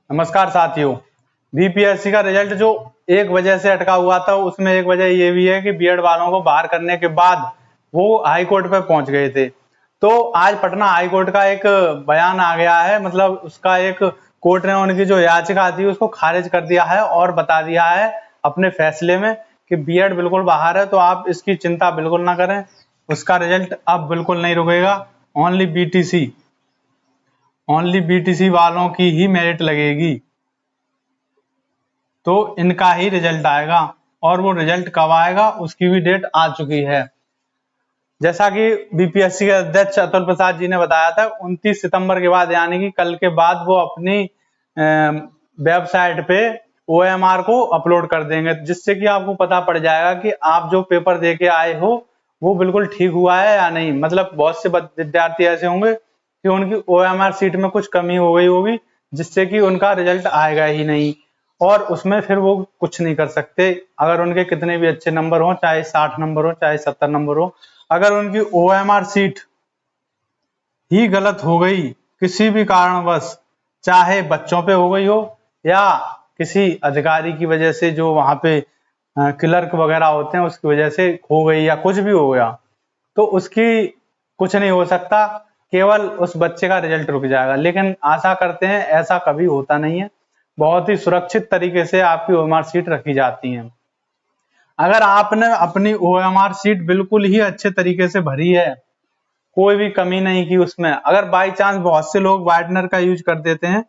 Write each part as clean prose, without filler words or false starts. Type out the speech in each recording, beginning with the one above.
नमस्कार साथियों। बीपीएससी का रिजल्ट जो एक वजह से अटका हुआ था, उसमें एक वजह ये भी है कि बीएड वालों को बाहर करने के बाद वो हाई कोर्ट पे पहुंच गए थे। तो आज पटना हाई कोर्ट का एक बयान आ गया है, मतलब उसका एक कोर्ट ने उनकी जो याचिका थी उसको खारिज कर दिया है और बता दिया है अपने फैसले में कि बीएड बिल्कुल बाहर है, तो आप इसकी चिंता बिल्कुल ना करें। उसका रिजल्ट अब बिल्कुल नहीं रुकेगा। ओनली बीटीसी वालों की ही मेरिट लगेगी, तो इनका ही रिजल्ट आएगा। और वो रिजल्ट कब आएगा उसकी भी डेट आ चुकी है। जैसा कि बीपीएससी के अध्यक्ष अतुल प्रसाद जी ने बताया था, 29 सितंबर के बाद यानी कि कल के बाद वो अपनी वेबसाइट पे ओएमआर को अपलोड कर देंगे, जिससे कि आपको पता पड़ जाएगा कि आप जो पेपर दे के आए हो वो बिल्कुल ठीक हुआ है या नहीं। मतलब बहुत से विद्यार्थी ऐसे होंगे कि उनकी ओएमआर सीट में कुछ कमी हो गई होगी, जिससे कि उनका रिजल्ट आएगा ही नहीं, और उसमें फिर वो कुछ नहीं कर सकते। अगर उनके कितने भी अच्छे नंबर हो, चाहे 60 नंबर हो चाहे 70 नंबर हो, अगर उनकी ओएमआर सीट ही गलत हो गई किसी भी कारणवश, चाहे बच्चों पे हो गई हो या किसी अधिकारी की वजह से, जो वहां पे क्लर्क वगैरह होते हैं उसकी वजह से हो गई या कुछ भी हो गया, तो उसकी कुछ नहीं हो सकता, केवल उस बच्चे का रिजल्ट रुक जाएगा। लेकिन आशा करते हैं ऐसा कभी होता नहीं है, बहुत ही सुरक्षित तरीके से आपकी ओएमआर सीट रखी जाती है। अगर आपने अपनी ओएमआर सीट बिल्कुल ही अच्छे तरीके से भरी है, कोई भी कमी नहीं की उसमें, अगर बाई चांस बहुत से लोग वाइटनर का यूज कर देते हैं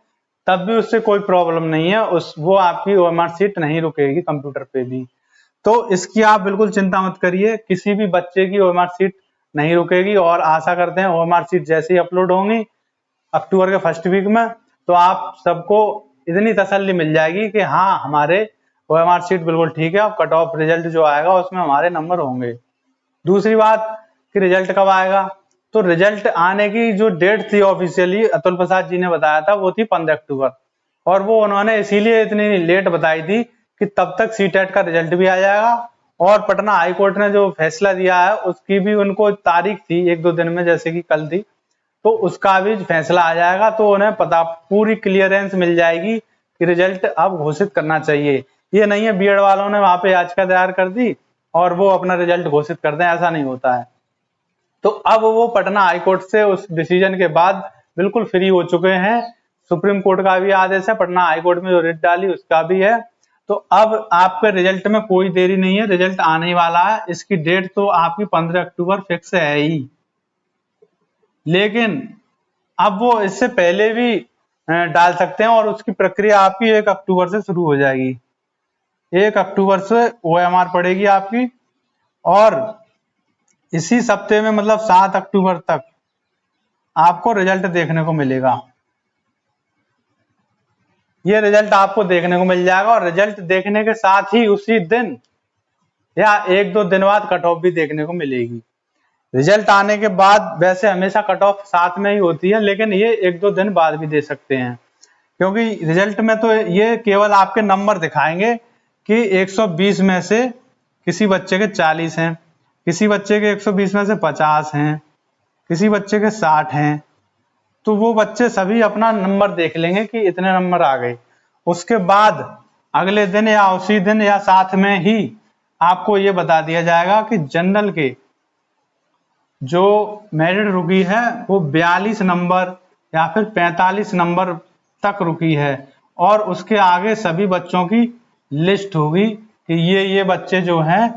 तब भी उससे कोई प्रॉब्लम नहीं है, वो आपकी ओएमआर सीट नहीं रुकेगी कंप्यूटर पे भी। तो इसकी आप बिल्कुल चिंता मत करिए, किसी भी बच्चे की ओएमआर सीट नहीं रुकेगी। और आशा करते हैं ओएमआर सीट जैसे ही अपलोड होंगी अक्टूबर के फर्स्ट वीक में, तो आप सबको इतनी तसल्ली मिल जाएगी कि हाँ, हमारे ओएमआर सीट बिल्कुल ठीक है, अब कट ऑफ रिजल्ट जो आएगा उसमें हमारे नंबर होंगे। दूसरी बात कि रिजल्ट कब आएगा, तो रिजल्ट आने की जो डेट थी ऑफिशियली अतुल प्रसाद जी ने बताया था वो थी 15 अक्टूबर, और वो उन्होंने इसीलिए इतनी लेट बताई थी कि तब तक सीटेट का रिजल्ट भी आ जाएगा, और पटना हाई कोर्ट ने जो फैसला दिया है उसकी भी उनको तारीख थी 1-2 दिन में, जैसे कि कल थी, तो उसका भी फैसला आ जाएगा, तो उन्हें पता पूरी क्लियरेंस मिल जाएगी कि रिजल्ट अब घोषित करना चाहिए। ये नहीं है बीएड वालों ने वहां पे याचिका दायर कर दी और वो अपना रिजल्ट घोषित कर दें, ऐसा नहीं होता है। तो अब वो पटना हाई कोर्ट से उस डिसीजन के बाद बिल्कुल फ्री हो चुके हैं। सुप्रीम कोर्ट का भी आदेश है, पटना हाई कोर्ट में जो रिट डाली उसका भी है। तो अब आपके रिजल्ट में कोई देरी नहीं है, रिजल्ट आने ही वाला है। इसकी डेट तो आपकी 15 अक्टूबर फिक्स है ही, लेकिन अब वो इससे पहले भी डाल सकते हैं, और उसकी प्रक्रिया आपकी 1 अक्टूबर से शुरू हो जाएगी। 1 अक्टूबर से ओएमआर पड़ेगी आपकी, और इसी सप्ते में मतलब 7 अक्टूबर तक आपको रिजल्ट देखने को मिलेगा। ये रिजल्ट आपको देखने को मिल जाएगा, और रिजल्ट देखने के साथ ही उसी दिन या 1-2 दिन बाद कट ऑफ भी देखने को मिलेगी। रिजल्ट आने के बाद वैसे हमेशा कट ऑफ साथ में ही होती है, लेकिन ये 1-2 दिन बाद भी दे सकते हैं, क्योंकि रिजल्ट में तो ये केवल आपके नंबर दिखाएंगे कि 120 में से किसी बच्चे के 40 हैं, किसी बच्चे के 120 में से 50 हैं, किसी बच्चे के 60 हैं। तो वो बच्चे सभी अपना नंबर देख लेंगे कि इतने नंबर आ गए। उसके बाद अगले दिन या उसी दिन या साथ में ही आपको ये बता दिया जाएगा कि जनरल के जो मेरिट रुकी है वो 42 नंबर या फिर 45 नंबर तक रुकी है, और उसके आगे सभी बच्चों की लिस्ट होगी कि ये बच्चे जो हैं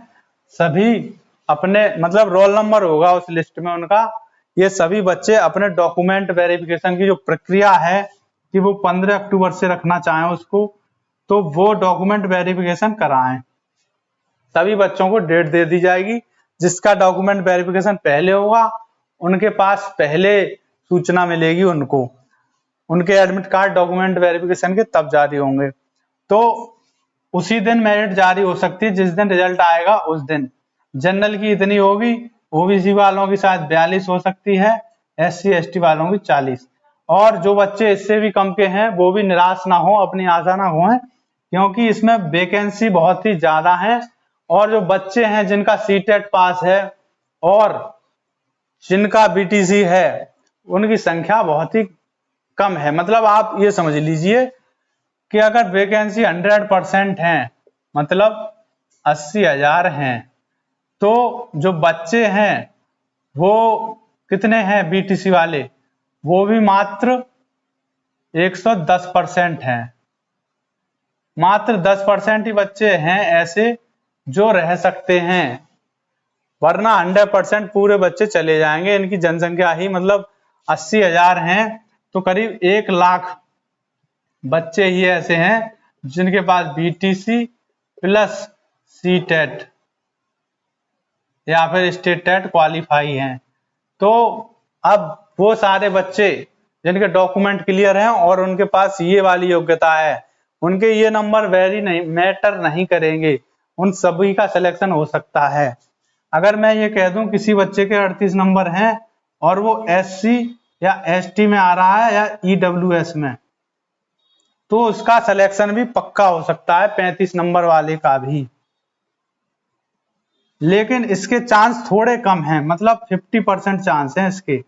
सभी अपने, मतलब रोल नंबर होगा उस लिस्ट में उनका, ये सभी बच्चे अपने डॉक्यूमेंट वेरिफिकेशन की जो प्रक्रिया है कि वो 15 अक्टूबर से रखना चाहें उसको, तो वो डॉक्यूमेंट वेरिफिकेशन कराएं। सभी बच्चों को डेट दे दी जाएगी, जिसका डॉक्यूमेंट वेरिफिकेशन पहले होगा उनके पास पहले सूचना मिलेगी, उनके एडमिट कार्ड डॉक्यूमेंट वेरिफिकेशन के तब जारी होंगे। तो उसी दिन मेरिट जारी हो सकती है, जिस दिन रिजल्ट आएगा उस दिन। जनरल की इतनी होगी, ओबीसी वालों की शायद 42 हो सकती है, SC ST वालों की 40, और जो बच्चे इससे भी कम के हैं वो भी निराश ना हो, अपनी आशा ना हो, क्योंकि इसमें वैकेंसी बहुत ही ज्यादा है, और जो बच्चे हैं जिनका सीटेट पास है और जिनका बीटीसी है उनकी संख्या बहुत ही कम है। मतलब आप ये समझ लीजिए कि अगर वैकेंसी 100% है, मतलब 80,000 हैं, तो जो बच्चे हैं वो कितने हैं बीटीसी वाले, वो भी मात्र 110% हैं। मात्र 10% ही बच्चे हैं ऐसे जो रह सकते हैं, वरना 100% पूरे बच्चे चले जाएंगे। इनकी जनसंख्या ही मतलब 80,000 हैं, तो करीब 1 लाख बच्चे ही ऐसे हैं जिनके पास बीटीसी प्लस सीटेट या फिर स्टेट टेट क्वालिफाई हैं। तो अब वो सारे बच्चे जिनके डॉक्यूमेंट क्लियर हैं और उनके पास ये वाली योग्यता है, उनके ये नंबर मैटर नहीं करेंगे, उन सभी का सिलेक्शन हो सकता है। अगर मैं ये कह दूं किसी बच्चे के 38 नंबर हैं और वो एससी या एसटी में आ रहा है या ईडब्ल्यूएस में, तो उसका सिलेक्शन भी पक्का हो सकता है, 35 नंबर वाले का भी। लेकिन इसके चांस थोड़े कम हैं, मतलब 50% चांस हैं इसके,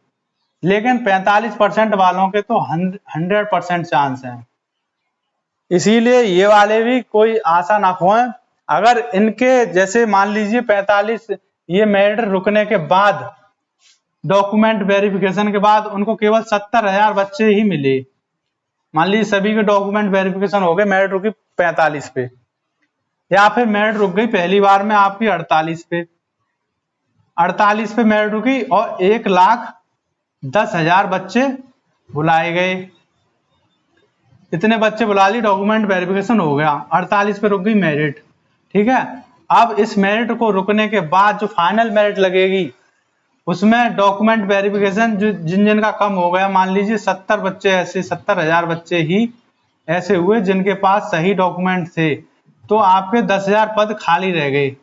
लेकिन 45% वालों के तो 100% चांस हैं। इसीलिए ये वाले भी कोई आशा ना खोएं। अगर इनके जैसे मान लीजिए 45 ये मेरिट रुकने के बाद, डॉक्यूमेंट वेरिफिकेशन के बाद उनको केवल 70,000 बच्चे ही मिले, मान लीजिए सभी के डॉक्यूमेंट वेरिफिकेशन हो गए, मेरिट रुकी 45 पे, या फिर मेरिट रुक गई पहली बार में आपकी 48 पे, 48 पे मेरिट रुकी और 1,10,000 बच्चे बुलाए गए, इतने बच्चे बुला ली, डॉक्यूमेंट वेरिफिकेशन हो गया, 48 पे रुक गई मेरिट। ठीक है, अब इस मेरिट को रुकने के बाद जो फाइनल मेरिट लगेगी उसमें डॉक्यूमेंट वेरिफिकेशन जो जिन का कम हो गया, मान लीजिए 70 बच्चे ऐसे, 70,000 बच्चे ही ऐसे हुए जिनके पास सही डॉक्यूमेंट थे, तो आपके 10,000 पद खाली रह गए।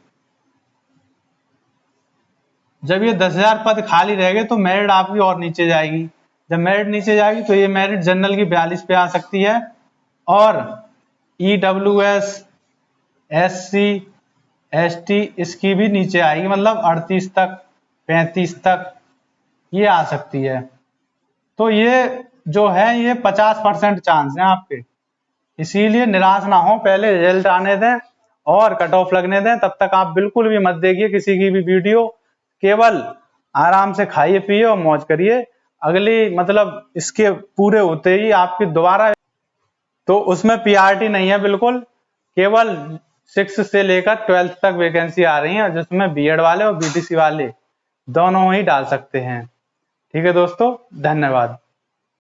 जब ये 10,000 पद खाली रह गए तो मेरिट आपकी और नीचे जाएगी। जब मेरिट नीचे जाएगी तो ये मेरिट जनरल की 42 पे आ सकती है और ईडब्ल्यूएस, एससी, एसटी इसकी भी नीचे आएगी, मतलब 38 तक, 35 तक ये आ सकती है। तो ये जो है ये 50% चांस है आपके, इसीलिए निराश ना हो, पहले रिजल्ट आने दें और कट ऑफ लगने दें, तब तक आप बिल्कुल भी मत देखिए किसी की भी वीडियो, केवल आराम से खाइए पिए और मौज करिए। अगली मतलब इसके पूरे होते ही आपकी दोबारा, तो उसमें पीआरटी नहीं है बिल्कुल, केवल 6 से लेकर 12th तक वैकेंसी आ रही है, जिसमें बीएड वाले और बीटीसी वाले दोनों ही डाल सकते हैं। ठीक है दोस्तों, धन्यवाद।